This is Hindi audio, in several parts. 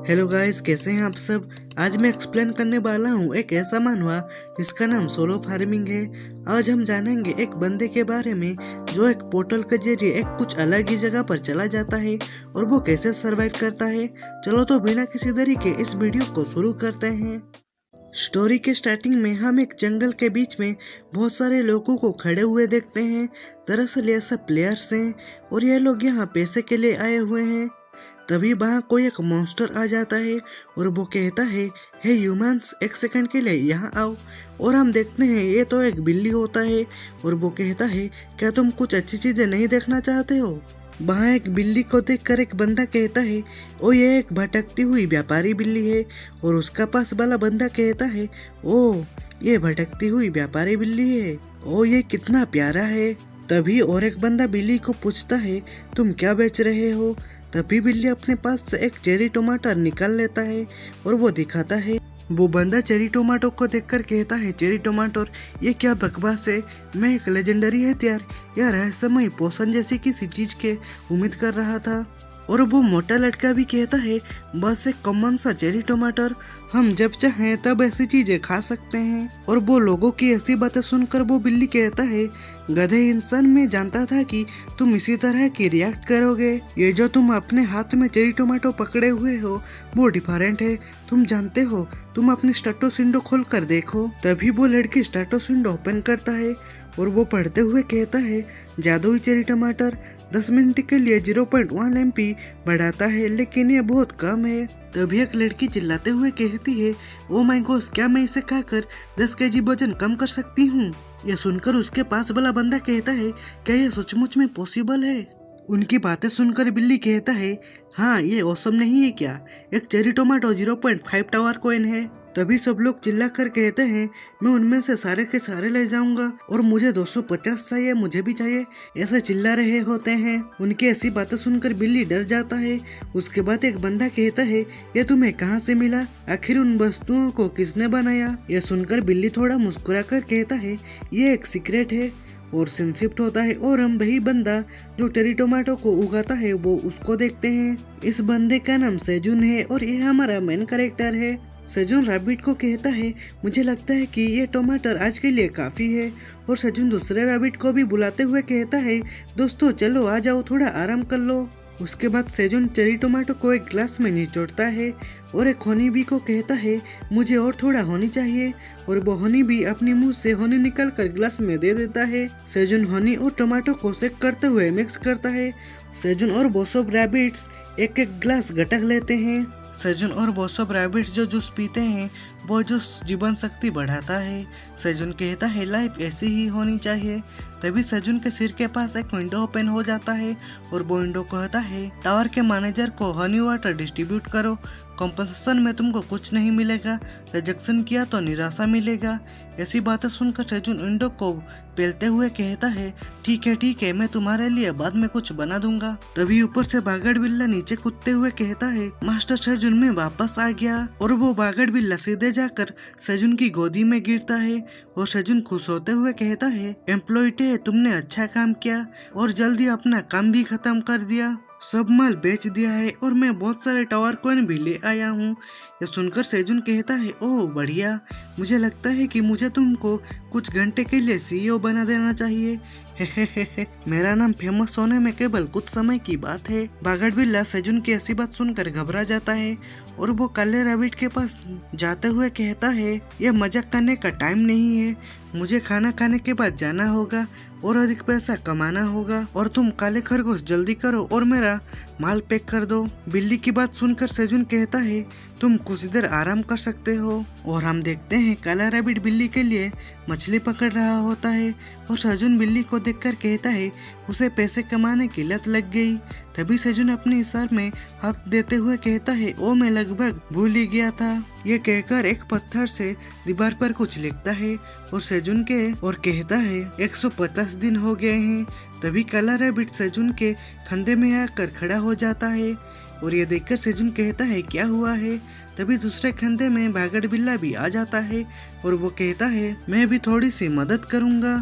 हेलो गाइस, कैसे हैं आप सब। आज मैं एक्सप्लेन करने वाला हूँ एक ऐसा मानवा जिसका नाम सोलो फार्मिंग है। आज हम जानेंगे एक बंदे के बारे में जो एक पोर्टल के जरिए एक कुछ अलग ही जगह पर चला जाता है और वो कैसे सरवाइव करता है। चलो तो बिना किसी देरी के इस वीडियो को शुरू करते हैं। स्टोरी के स्टार्टिंग में हम एक जंगल के बीच में बहुत सारे लोगों को खड़े हुए देखते हैं। दरअसल ये सब प्लेयर्स हैं और ये लोग यहाँ पैसे के लिए आए हुए हैं। तभी वहाँ कोई एक मॉन्स्टर आ जाता है और वो कहता है, हे ह्यूमंस, एक सेकंड के लिए यहाँ आओ। और हम देखते हैं ये तो एक बिल्ली होता है और वो कहता है, क्या तुम कुछ अच्छी चीजें नहीं देखना चाहते हो। वहाँ एक बिल्ली को देखकर एक बंदा कहता है, ओ ये एक भटकती हुई व्यापारी बिल्ली है। और उसका पास वाला बंदा कहता है, ओ ये भटकती हुई व्यापारी बिल्ली है, ओ ये कितना प्यारा है। तभी और एक बंदा बिल्ली को पूछता है, तुम क्या बेच रहे हो। तभी बिल्ली अपने पास से एक चेरी टमाटर निकाल लेता है और वो दिखाता है। वो बंदा चेरी टमाटो को देखकर कहता है, चेरी टमाटर, ये क्या बकवास है। मैं एक लेजेंडरी हथियार या रहस्यमय पोषण जैसी किसी चीज के उम्मीद कर रहा था। और वो मोटा लड़का भी कहता है, बस एक कॉमन सा चेरी टमाटर, हम जब चाहें तब ऐसी चीजें खा सकते हैं। और वो लोगों की ऐसी बातें सुनकर वो बिल्ली कहता है, गधे इंसान, मैं जानता था कि तुम इसी तरह की रिएक्ट करोगे। ये जो तुम अपने हाथ में चेरी टमाटो पकड़े हुए हो वो डिफरेंट है। तुम जानते हो, तुम अपनी स्टाटस विंडो खोल कर देखो। तभी वो लड़की स्टाटस विंडो ओपन करता है और वो पढ़ते हुए कहता है, जादुई चेरी टमाटर 10 मिनट के लिए 0.1 MP बढ़ाता है, लेकिन ये बहुत कम है। तभी एक लड़की चिल्लाते हुए कहती है, ओ माय गॉड, क्या मैं इसे खाकर 10 kg वजन कम कर सकती हूँ। ये सुनकर उसके पास वाला बंदा कहता है, क्या ये सचमुच में पॉसिबल है। उनकी बातें सुनकर बिल्ली कहता है, हाँ ये औसम नहीं है क्या, एक चेरी टोमेटो 0.5 टावर कॉइन है। तभी सब लोग चिल्लाकर कहते हैं, मैं उनमें से सारे के सारे ले जाऊंगा और मुझे 250 चाहिए, मुझे भी चाहिए। ऐसे चिल्ला रहे होते हैं। उनकी ऐसी बातें सुनकर बिल्ली डर जाता है। उसके बाद एक बंदा कहता है, ये तुम्हें कहाँ से मिला, आखिर उन वस्तुओं को किसने बनाया। यह सुनकर बिल्ली थोड़ा मुस्कुराकर कहता है, ये एक सीक्रेट है। और सीन शिफ्ट होता है और हम वही बंदा जो चेरी टोमेटो को उगाता है वो उसको देखते हैं। इस बंदे का नाम सेजुन है और ये हमारा मेन कैरेक्टर है। सेजुन रैबिट को कहता है, मुझे लगता है कि ये टमाटर आज के लिए काफी है। और सेजुन दूसरे रैबिट को भी बुलाते हुए कहता है, दोस्तों चलो आ जाओ, थोड़ा आराम कर लो। उसके बाद सेजुन चेरी टोमेटो को एक ग्लास में निचोड़ता है और एक हनी बी को कहता है, मुझे और थोड़ा हनी चाहिए। और वो हनी बी अपनी मुंह से हनी निकाल कर ग्लास में दे देता है। सेजुन हनी और टमाटो को सेक करते हुए मिक्स करता है। सेजुन और बोसोब रैबिट्स एक एक ग्लास गटक लेते हैं। सेजुन और बोसोब रैबिट्स जो जूस पीते हैं वो जूस जीवन शक्ति बढ़ाता है। सेजुन कहता है, लाइफ ऐसी ही होनी चाहिए। तभी सेजुन के सिर के पास एक विंडो ओपन हो जाता है और वो विंडो कहता है, टावर के मैनेजर को हनी वाटर डिस्ट्रीब्यूट करो, कॉम्पनसेशन में तुमको कुछ नहीं मिलेगा, रिजेक्शन किया तो निराशा मिलेगा। ऐसी बातें सुनकर सेजुन विंडो को पेलते हुए कहता है, ठीक है, मैं तुम्हारे लिए बाद में कुछ बना दूंगा। तभी ऊपर से बागड़ बिल्ला नीचे कूदते हुए कहता है, मास्टर सेजुन में वापस आ गया। और वो बागड़ बिल्ला सीधे जाकर सेजुन की गोदी में गिरता है और सेजुन खुश होते हुए कहता है, एम्प्लॉय टे, तुमने अच्छा काम किया और जल्दी अपना काम भी खत्म कर दिया। सब माल बेच दिया है और मैं बहुत सारे टावर कॉइन भी ले आया हूँ। यह सुनकर सेजुन कहता है, ओह बढ़िया, मुझे लगता है कि मुझे तुमको कुछ घंटे के लिए CEO बना देना चाहिए। मेरा नाम फेमस होने में केवल कुछ समय की बात है। बागड़ बिल्ला सेजुन की ऐसी बात सुनकर घबरा जाता है और वो काले रैबिट के पास जाते हुए कहता है, यह मजाक करने का टाइम नहीं है, मुझे खाना खाने के बाद जाना होगा और अधिक पैसा कमाना होगा। और तुम काले खरगोश जल्दी करो और मेरा माल पैक कर दो। बिल्ली की बात सुनकर सेजुन कहता है, तुम कुछ देर आराम कर सकते हो। और हम देखते हैं काला रैबिट बिल्ली के लिए मछली पकड़ रहा होता है और सेजुन बिल्ली को देखकर कहता है, उसे पैसे कमाने की लत लग गई। तभी सेजुन अपने इशार में हाथ देते हुए कहता है, ओ मैं लगभग भूल ही गया था। ये कहकर एक पत्थर से दीवार पर कुछ लिखता है और सेजुन के और कहता है, 150 दिन हो गए हैं। तभी काला रैबिट सेजुन के कंधे में आकर खड़ा हो जाता है और ये देखकर सेजुन कहता है, क्या हुआ है। तभी दूसरे कंधे में बागड़ बिल्ला भी आ जाता है और वो कहता है, मैं भी थोड़ी सी मदद करूंगा।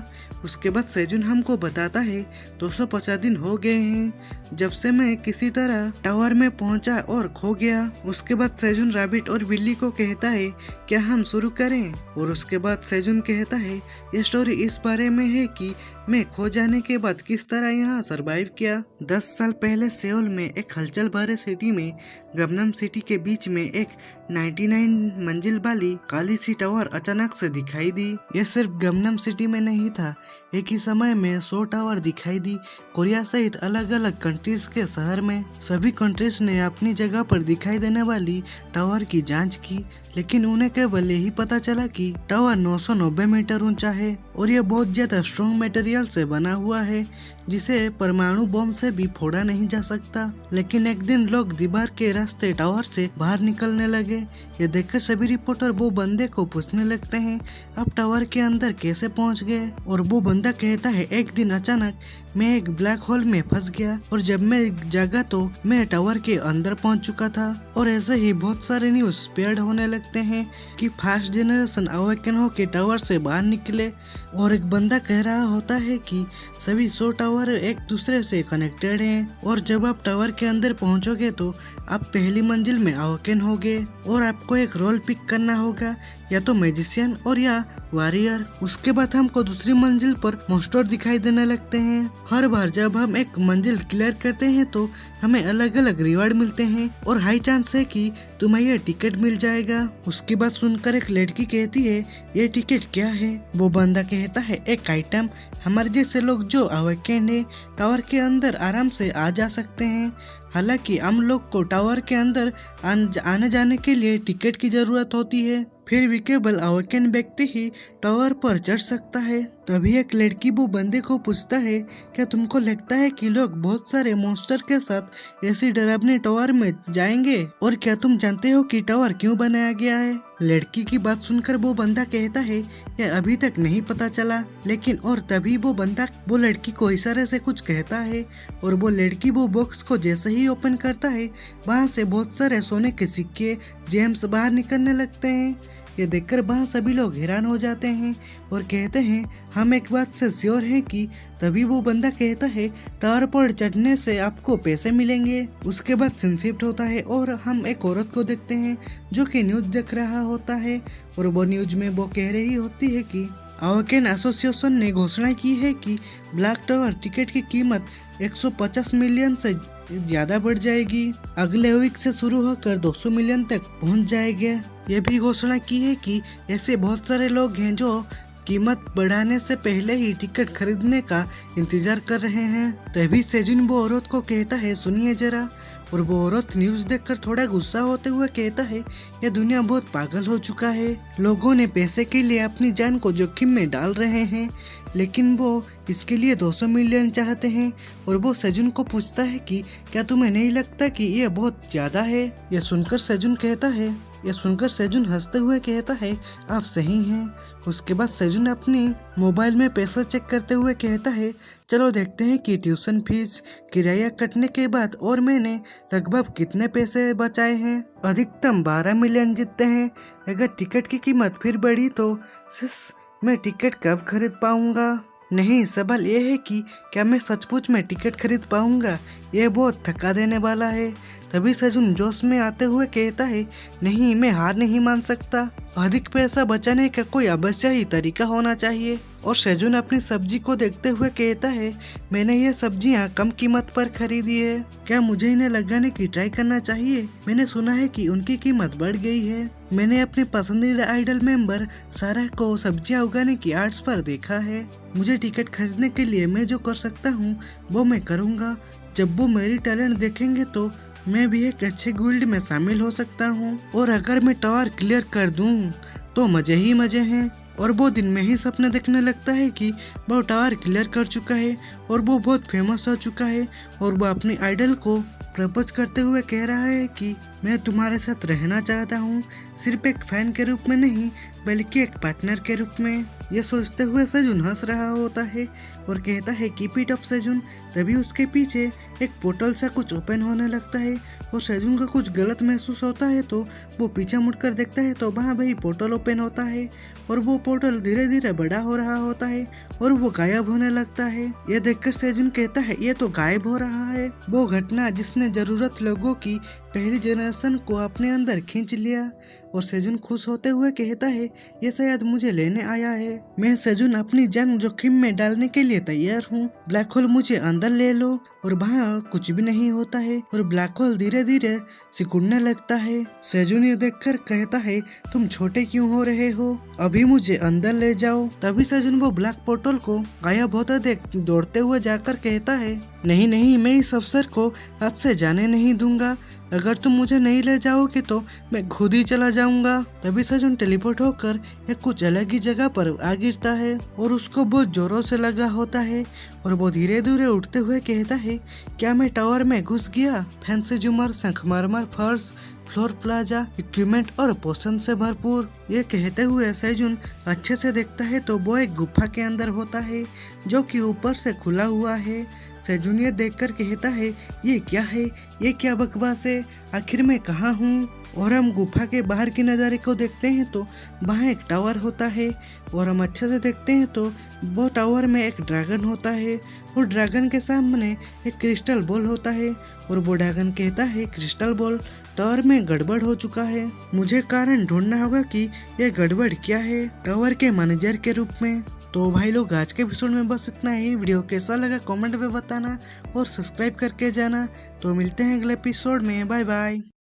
उसके बाद सेजुन हमको बताता है 250 दिन हो गए हैं जब से मैं किसी तरह टावर में पहुंचा और खो गया। उसके बाद सेजुन रैबिट और बिल्ली को कहता है क्या हम शुरू करें, और उसके बाद सेजुन कहता है ये स्टोरी इस बारे में है कि मैं खो जाने के बाद किस तरह यहाँ सरवाइव किया। 10 साल पहले सेओल में एक हलचल भरे सिटी में गमनम सिटी के बीच में एक 99 मंजिल वाली काली सी टावर अचानक से दिखाई दी। ये सिर्फ गमनम सिटी में नहीं था, एक ही समय में 100 टावर दिखाई दी कोरिया सहित अलग अलग कंट्रीज के शहर में। सभी कंट्रीज ने अपनी जगह पर दिखाई देने वाली टावर की जांच की, लेकिन उन्हें केवल यही पता चला कि टावर 990 मीटर ऊंचा है और यह बहुत ज्यादा स्ट्रॉन्ग मटेरियल से बना हुआ है जिसे परमाणु बम से भी फोड़ा नहीं जा सकता। लेकिन एक दिन लोग दीवार के रास्ते टावर से बाहर निकलने लगे। ये देखकर सभी रिपोर्टर वो बंदे को पूछने लगते हैं अब टावर के अंदर कैसे पहुंच गए, और वो बंदा कहता है एक दिन अचानक मैं एक ब्लैक होल में फंस गया और जब मैं जागा तो मैं टावर के अंदर पहुंच चुका था। और ऐसे ही बहुत सारे न्यूज स्प्रेड होने लगते हैं कि फर्स्ट जनरेशन अवेकन होकर टावर से बाहर निकले, और एक बंदा कह रहा होता है कि सभी 100 टावर एक दूसरे से कनेक्टेड हैं और जब आप टावर के अंदर पहुंचोगे तो आप पहली मंजिल में अवेकन होगे और आपको एक रोल पिक करना होगा, या तो मैजिशियन और या वॉरियर। उसके बाद हमको दूसरी मंजिल पर मॉन्स्टर दिखाई देने लगते हैं। हर बार जब हम एक मंजिल क्लियर करते हैं तो हमें अलग अलग रिवार्ड मिलते हैं और हाई चांस है कि तुम्हें यह टिकट मिल जाएगा। उसकी बात सुनकर एक लड़की कहती है ये टिकट क्या है? वो बंदा कहता है एक आइटम, हमारे जैसे लोग जो अवेकन है टावर के अंदर आराम से आ जा सकते हैं। हालांकि हम लोग को टावर के अंदर आने जाने के लिए टिकट की जरूरत होती है, फिर भी केवल अवेकन व्यक्ति ही टावर पर चढ़ सकता है। तभी एक लड़की वो बंदे को पूछता है क्या तुमको लगता है कि लोग बहुत सारे मॉन्स्टर के साथ ऐसी डरावनी टावर में जाएंगे, और क्या तुम जानते हो कि टावर क्यों बनाया गया है? लड़की की बात सुनकर वो बंदा कहता है यह अभी तक नहीं पता चला, लेकिन और तभी वो बंदा वो लड़की को इशारे से कुछ कहता है और वो लड़की वो बॉक्स को जैसे ही ओपन करता है वहाँ से बहुत सारे सोने के सिक्के जेम्स बाहर निकलने लगते हैं। ये देखकर वहाँ सभी लोग हैरान हो जाते हैं और कहते हैं हम एक बात से श्योर हैं कि तभी वो बंदा कहता है टावर पर चढ़ने से आपको पैसे मिलेंगे। उसके बाद सीन शिफ्ट होता है और हम एक औरत को देखते हैं जो कि न्यूज देख रहा होता है और वो न्यूज में वो कह रही होती है कि अवेकन एसोसिएशन ने घोषणा की है कि ब्लैक टावर टिकट की कीमत 150 मिलियन से ज्यादा बढ़ जाएगी। अगले वीक से शुरू होकर 200 मिलियन तक पहुंच जाएगा। ये भी घोषणा की है कि ऐसे बहुत सारे लोग हैं जो कीमत बढ़ाने से पहले ही टिकट खरीदने का इंतजार कर रहे हैं। तभी सेजुन वो औरत को कहता है सुनिए जरा, और वो औरत न्यूज देखकर थोड़ा गुस्सा होते हुए कहता है यह दुनिया बहुत पागल हो चुका है, लोगों ने पैसे के लिए अपनी जान को जोखिम में डाल रहे हैं, लेकिन वो इसके लिए 200 मिलियन चाहते हैं। और वो सेजुन को पूछता है कि क्या तुम्हें नहीं लगता कि यह बहुत ज्यादा है? यह सुनकर सेजुन हंसते हुए कहता है आप सही हैं। उसके बाद सेजुन अपनी मोबाइल में पैसा चेक करते हुए कहता है चलो देखते हैं कि ट्यूशन फीस किराया कटने के बाद और मैंने लगभग कितने पैसे बचाए हैं। अधिकतम 12 मिलियन जीतते हैं। अगर टिकट की कीमत फिर बढ़ी तो मैं टिकट कब खरीद पाऊंगा? नहीं, सवाल ये है कि क्या मैं सचमुच में टिकट खरीद पाऊंगा? यह बहुत थका देने वाला है। तभी सेजुन जोश में आते हुए कहता है नहीं, मैं हार नहीं मान सकता। अधिक पैसा बचाने का कोई अवश्य ही तरीका होना चाहिए। और सेजुन अपनी सब्जी को देखते हुए कहता है मैंने ये सब्जियां कम कीमत पर खरीदी है, क्या मुझे इन्हें लगाने की ट्राई करना चाहिए? मैंने सुना है कि उनकी कीमत बढ़ गई है। मैंने अपने पसंदीदा आइडल मेंबर सारा को सब्जियां उगाने की आर्ट्स पर देखा है। मुझे टिकट खरीदने के लिए मैं जो कर सकता हूँ वो मैं करूँगा। जब वो मेरी टैलेंट देखेंगे तो मैं भी एक अच्छे गिल्ड में शामिल हो सकता हूँ, और अगर मैं टावर क्लियर कर दूँ तो मजे ही मजे हैं। और वो दिन में ही सपने देखने लगता है कि वो टावर क्लियर कर चुका है और वो बहुत फेमस हो चुका है और वो अपनी आइडल को प्रपोज करते हुए कह रहा है कि मैं तुम्हारे साथ रहना चाहता हूँ, सिर्फ एक फैन के रूप में नहीं बल्कि एक पार्टनर के रूप में। यह सोचते हुए सेजुन हंस रहा होता है और कहता है कीप इट अप सेजुन। तभी उसके पीछे एक पोर्टल सा कुछ ओपन होने लगता है और सेजुन को कुछ गलत महसूस होता है तो वो पीछे मुड़कर देखता है तो वहाँ वही पोर्टल ओपन होता है और वो पोर्टल धीरे धीरे बड़ा हो रहा होता है और वो गायब होने लगता है। यह देखकर सेजुन कहता है ये तो गायब हो रहा है, वो घटना जिसने जरूरत लोगों की पहली जनरेशन को अपने अंदर खींच लिया। और सेजुन खुश होते हुए कहता है ये शायद मुझे लेने आया है, मैं सेजुन अपनी जान जोखिम में डालने के लिए तैयार हूँ। ब्लैक होल मुझे अंदर ले लो। और वहाँ कुछ भी नहीं होता है और ब्लैक होल धीरे धीरे सिकुड़ने लगता है। सेजुन ये देखकर कहता है तुम छोटे क्यों हो रहे हो, अभी मुझे अंदर ले जाओ। तभी सेजुन वो ब्लैक पोर्टल को गायब होता देख दौड़ते हुए जाकर कहता है नहीं नहीं, मैं इस अफसर को हाथ से जाने नहीं दूंगा, अगर तुम मुझे नहीं ले जाओगे तो मैं खुद ही चला जाऊंगा। तभी सेजुन टेलीपोर्ट होकर एक कुछ अलग ही जगह पर आ गिरता है और उसको बहुत जोरों से लगा होता है और वो धीरे धीरे उठते हुए कहता है क्या मैं टावर में घुस गया, फैंसी झूमर, संगमरमर फर्श, फ्लोर प्लाजा, इक्विपमेंट और पोषण से भरपूर। ये कहते हुए सेजुन अच्छे से देखता है तो वो एक गुफा के अंदर होता है जो कि ऊपर से खुला हुआ है। सेजुन ये देखकर कहता है ये क्या है, ये क्या बकवास है, आखिर मैं कहाँ हूँ। और हम गुफा के बाहर के नज़ारे को देखते हैं तो वहाँ एक टावर होता है और हम अच्छे से देखते हैं तो वो टावर में एक ड्रैगन होता है और ड्रैगन के सामने एक क्रिस्टल बॉल होता है और वो ड्रैगन कहता है क्रिस्टल बॉल टावर में गड़बड़ हो चुका है, मुझे कारण ढूंढना होगा कि यह गड़बड़ क्या है, टावर के मैनेजर के रूप में। तो भाई लोग आज के एपिसोड में बस इतना ही। वीडियो कैसा लगा कमेंट में बताना और सब्सक्राइब करके जाना। तो मिलते हैं अगले एपिसोड में, बाय बाय।